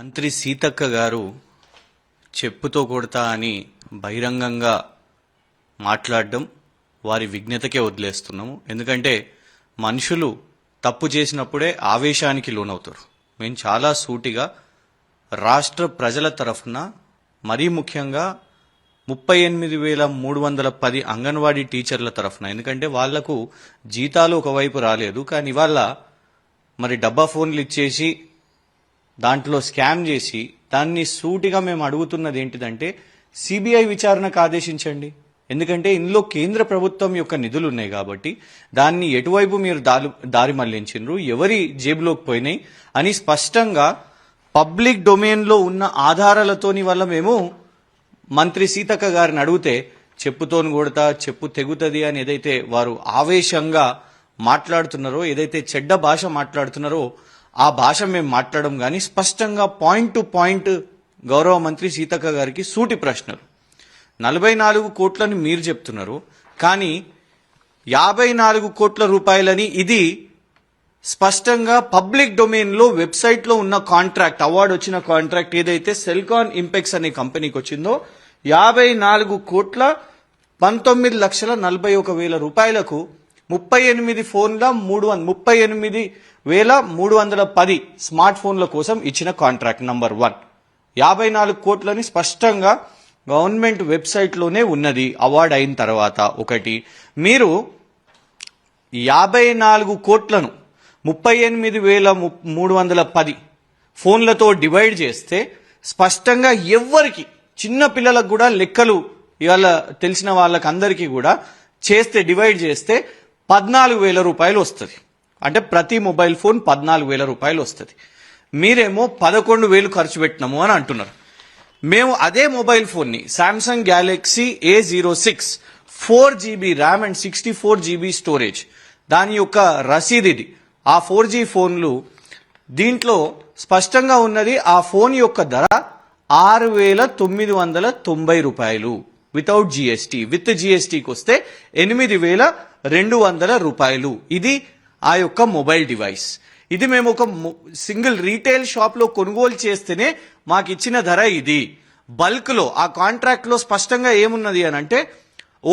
మంత్రి సీతక్క గారు చెప్పుతో కొడతా అని బహిరంగంగా మాట్లాడడం వారి విజ్ఞతకే వదిలేస్తున్నాము. ఎందుకంటే మనుషులు తప్పు చేసినప్పుడే ఆవేశానికి లోనవుతారు. మేము చాలా సూటిగా రాష్ట్ర ప్రజల తరఫున మరీ ముఖ్యంగా 38,310 అంగన్వాడీ టీచర్ల తరఫున, ఎందుకంటే వాళ్లకు జీతాలు ఒకవైపు రాలేదు, కానీ ఇవాళ మరి డబ్బా ఫోన్లు ఇచ్చేసి దాంట్లో స్కామ్ చేసి దాన్ని సూటిగా మేము అడుగుతున్నది ఏంటిదంటే సిబిఐ విచారణకు ఆదేశించండి. ఎందుకంటే ఇందులో కేంద్ర ప్రభుత్వం యొక్క నిధులు ఉన్నాయి కాబట్టి దాన్ని ఎటువైపు మీరు దారి మళ్లించిండ్రు, ఎవరి జేబులోకి పోయినాయి అని స్పష్టంగా పబ్లిక్ డొమైన్లో ఉన్న ఆధారాలతోని వల్ల మేము మంత్రి సీతక్క గారిని అడిగితే చెప్పుతోని కొడతా, చెప్పు తెగుతుంది అని ఏదైతే వారు ఆవేశంగా మాట్లాడుతున్నారో, ఏదైతే చెడ్డ భాష మాట్లాడుతున్నారో ఆ భాష మేము మాట్లాడడం. కానీ స్పష్టంగా పాయింట్ టు పాయింట్ గౌరవ మంత్రి సీతక్క గారికి సూటి ప్రశ్నలు. 44 కోట్లని మీరు చెప్తున్నారు, కానీ 54 కోట్ల రూపాయలని ఇది స్పష్టంగా పబ్లిక్ డొమైన్లో వెబ్సైట్లో ఉన్న కాంట్రాక్ట్, అవార్డు వచ్చిన కాంట్రాక్ట్ ఏదైతే సెల్కాన్ ఇంపెక్స్ అనే కంపెనీకి వచ్చిందో 54 కోట్ల 19,41,000 రూపాయలకు 38 ఫోన్ల 38,310 స్మార్ట్ ఫోన్ల కోసం ఇచ్చిన కాంట్రాక్ట్ నంబర్ 1. 54 కోట్లని స్పష్టంగా గవర్నమెంట్ వెబ్సైట్లోనే ఉన్నది అవార్డు అయిన తర్వాత. ఒకటి, మీరు 54 కోట్లను 38,310 ఫోన్లతో డివైడ్ చేస్తే స్పష్టంగా ఎవ్వరికి, చిన్న పిల్లలకు కూడా లెక్కలు ఇవాళ తెలిసిన వాళ్ళకి అందరికీ కూడా చేస్తే డివైడ్ చేస్తే 14,000 రూపాయలు వస్తుంది. అంటే ప్రతి మొబైల్ ఫోన్ 14,000 రూపాయలు వస్తుంది. మీరేమో 11,000 ఖర్చు పెట్టినాము అని అంటున్నారు. మేము అదే మొబైల్ ఫోన్ని Samsung Galaxy A06 4GB RAM and 64GB storage, దాని యొక్క రసీదు ఇది. ఆ 4G ఫోన్లు దీంట్లో స్పష్టంగా ఉన్నది. ఆ ఫోన్ యొక్క ధర 6,990 రూపాయలు వితౌట్ జిఎస్టీ. విత్ జిఎస్టీకి వస్తే 8,200 రూపాయలు. ఇది ఆ యొక్క మొబైల్ డివైస్. ఇది మేము ఒక సింగిల్ రీటైల్ షాప్ లో కొనుగోలు చేస్తేనే మాకు ఇచ్చిన ధర ఇది. బల్క్ లో ఆ కాంట్రాక్ట్ లో స్పష్టంగా ఏమున్నది అని అంటే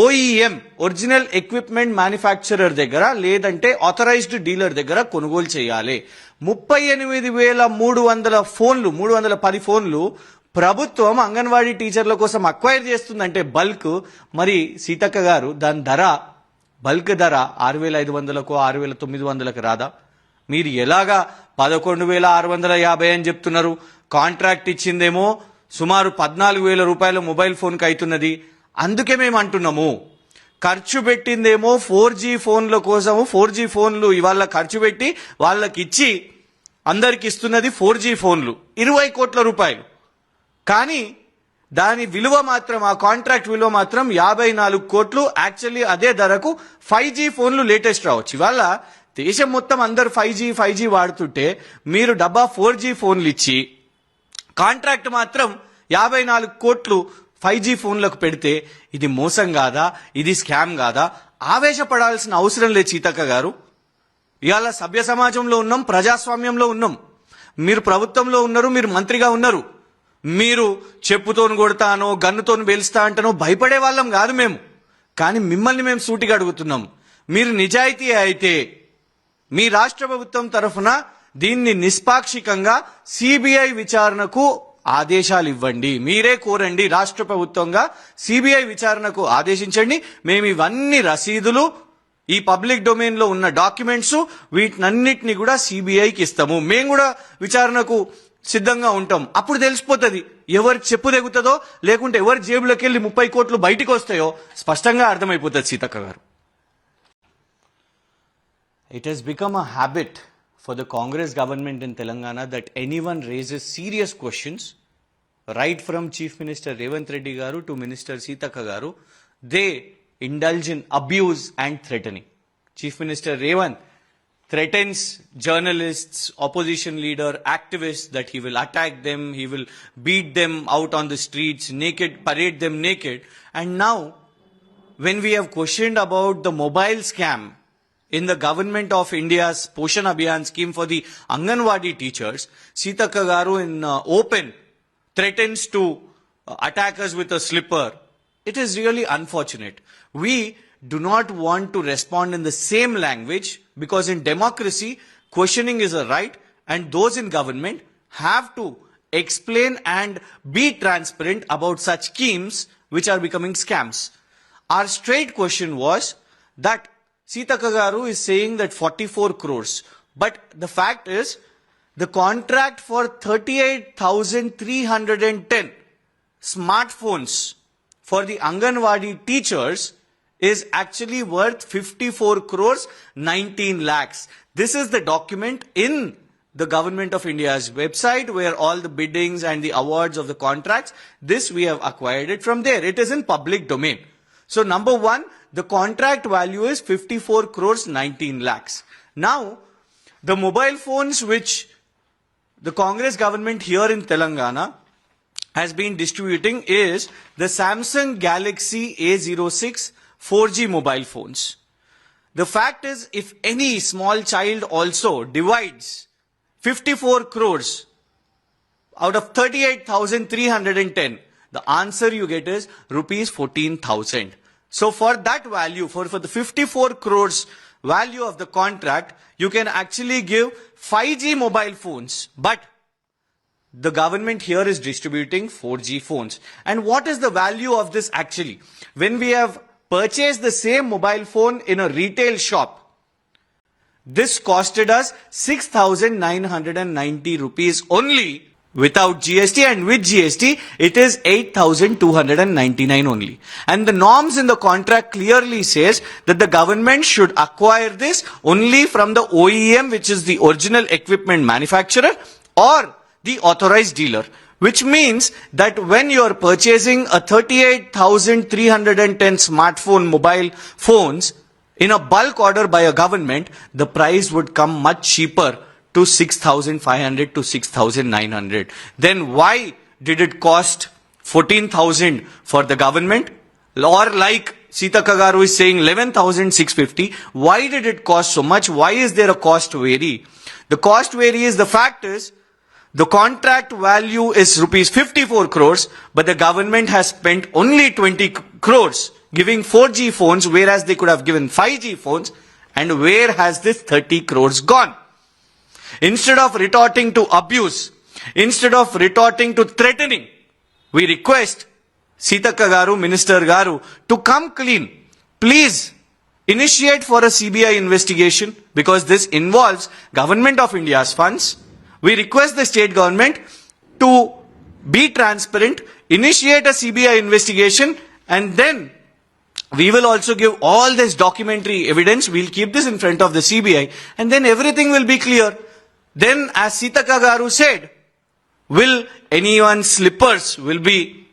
OEM ఒరిజినల్ ఎక్విప్మెంట్ మ్యానుఫ్యాక్చరర్ దగ్గర లేదంటే ఆథరైజ్డ్ డీలర్ దగ్గర కొనుగోలు చేయాలి. 38,310 ఫోన్లు 310 ఫోన్లు ప్రభుత్వం అంగన్వాడీ టీచర్ల కోసం అక్వైర్ చేస్తుందంటే బల్క్. మరి సీతక్క గారు దాని ధర, బల్క్ ధర 6,500కు 6,900కు రాదా? మీరు ఎలాగా 11,650 అని చెప్తున్నారు? కాంట్రాక్ట్ ఇచ్చిందేమో సుమారు 14,000 రూపాయల మొబైల్ ఫోన్కి అవుతున్నది. అందుకే మేము అంటున్నాము, ఖర్చు పెట్టిందేమో 4G ఫోన్ల కోసము. 4G ఫోన్లు ఇవాళ ఖర్చు పెట్టి వాళ్ళకి ఇచ్చి అందరికి ఇస్తున్నది 4G ఫోన్లు 20 కోట్ల రూపాయలు. కానీ దాని విలువ మాత్రం, ఆ కాంట్రాక్ట్ విలువ మాత్రం 54 కోట్లు. యాక్చువల్లీ అదే ధరకు 5G ఫోన్లు లేటెస్ట్ రావచ్చు. ఇవాళ దేశం మొత్తం అందరు 5G వాడుతుంటే మీరు డబ్బా 4G ఫోన్లు ఇచ్చి కాంట్రాక్ట్ మాత్రం 54 కోట్లు 5G ఫోన్లకు పెడితే ఇది మోసం కాదా? ఇది స్కామ్ కాదా? ఆవేశపడాల్సిన అవసరం లేదు సీతక్క గారు. ఇవాళ సభ్య సమాజంలో ఉన్నాం, ప్రజాస్వామ్యంలో ఉన్నాం. మీరు ప్రభుత్వంలో ఉన్నారు, మీరు మంత్రిగా ఉన్నారు. మీరు చెప్పుతోని కొడతానో గన్నుతోని పేలుస్తా అంటానో భయపడే వాళ్ళం కాదు మేము. కానీ మిమ్మల్ని మేము సూటిగా అడుగుతున్నాం, మీరు నిజాయితీ అయితే మీ రాష్ట్ర ప్రభుత్వం తరఫున దీన్ని నిష్పాక్షికంగా సిబిఐ విచారణకు ఆదేశాలు ఇవ్వండి. మీరే కోరండి, రాష్ట్ర ప్రభుత్వంగా సిబిఐ విచారణకు ఆదేశించండి. మేము ఇవన్నీ రసీదులు, ఈ పబ్లిక్ డొమైన్ లో ఉన్న డాక్యుమెంట్స్, వీటినన్నిటిని కూడా సిబిఐకి ఇస్తాము. మేము కూడా విచారణకు సిద్ధంగా ఉంటాం. అప్పుడు తెలిసిపోతుంది ఎవరికి చెప్పు తెగుతుందో, లేకుంటే ఎవరి జేబులోకి వెళ్ళి 30 కోట్లు బయటికి వస్తాయో స్పష్టంగా అర్థమైపోతుంది సీతక్క గారు. It has become a habit for the Congress government in Telangana that anyone raises serious questions, right from Chief Minister Revanth Reddy garu to Minister Sitaka garu, they indulge in abuse and threatening. Chief Minister Revanth threatens journalists, opposition leader, activists that he will attack them, he will beat them out on the streets naked, parade them naked. And now, when we have questioned about the mobile scam, in the government of India's Poshan Abhiyan scheme for the Anganwadi teachers, Sitaka Garu in open threatens to attack us with a slipper. It is really unfortunate. We do not want to respond in the same language because in democracy, questioning is a right and those in government have to explain and be transparent about such schemes which are becoming scams. Our straight question was that Sitaka Garu is saying that 44 crores. But the fact is, the contract for 38,310 smartphones for the Anganwadi teachers is actually worth 54 crores 19 lakhs. This is the document in the Government of India's website where all the biddings and the awards of the contracts, this we have acquired it from there. It is in public domain. So number one, the contract value is 54 crores 19 lakhs. Now, the mobile phones which the Congress government here in Telangana has been distributing is the Samsung Galaxy A06 4G mobile phones. The fact is, if any small child also divides 54 crores out of 38,310, the answer you get is rupees 14,000. So for that value, for the 54 crores value of the contract, you can actually give 5G mobile phones. But the government here is distributing 4G phones. And what is the value of this actually? When we have purchased the same mobile phone in a retail shop, this costed us 6,990 rupees only without GST, and with GST it is 8,299 only. And the norms in the contract clearly says that the government should acquire this only from the OEM, which is the original equipment manufacturer, or the authorized dealer. Which means that when you are purchasing a 38,310 smartphone mobile phones in a bulk order by a government, the price would come much cheaper to 6,500 to 6,900. Then why did it cost 14,000 for the government? Or like Sitaka Garu is saying 11,650. Why did it cost so much? Why is there a cost vary? The cost vary is, the fact is, the contract value is rupees 54 crores, but the government has spent only 20 crores giving 4G phones, whereas they could have given 5G phones. And where has this 30 crores gone? Instead of retorting to abuse, instead of retorting to threatening, we request Sitaka Garu, Minister Garu, to come clean. Please initiate for a CBI investigation because this involves Government of India's funds. We request the state government to be transparent, initiate a CBI investigation, and then we will also give all this documentary evidence. We'll keep this in front of the CBI, and then everything will be clear. Then, as Sitaka Garu said, will anyone's slippers will be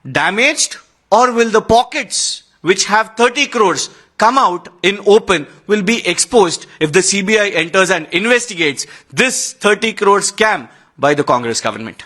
damaged, or will the pockets which have 30 crores come out in open will be exposed if the CBI enters and investigates this 30 crore scam by the Congress government?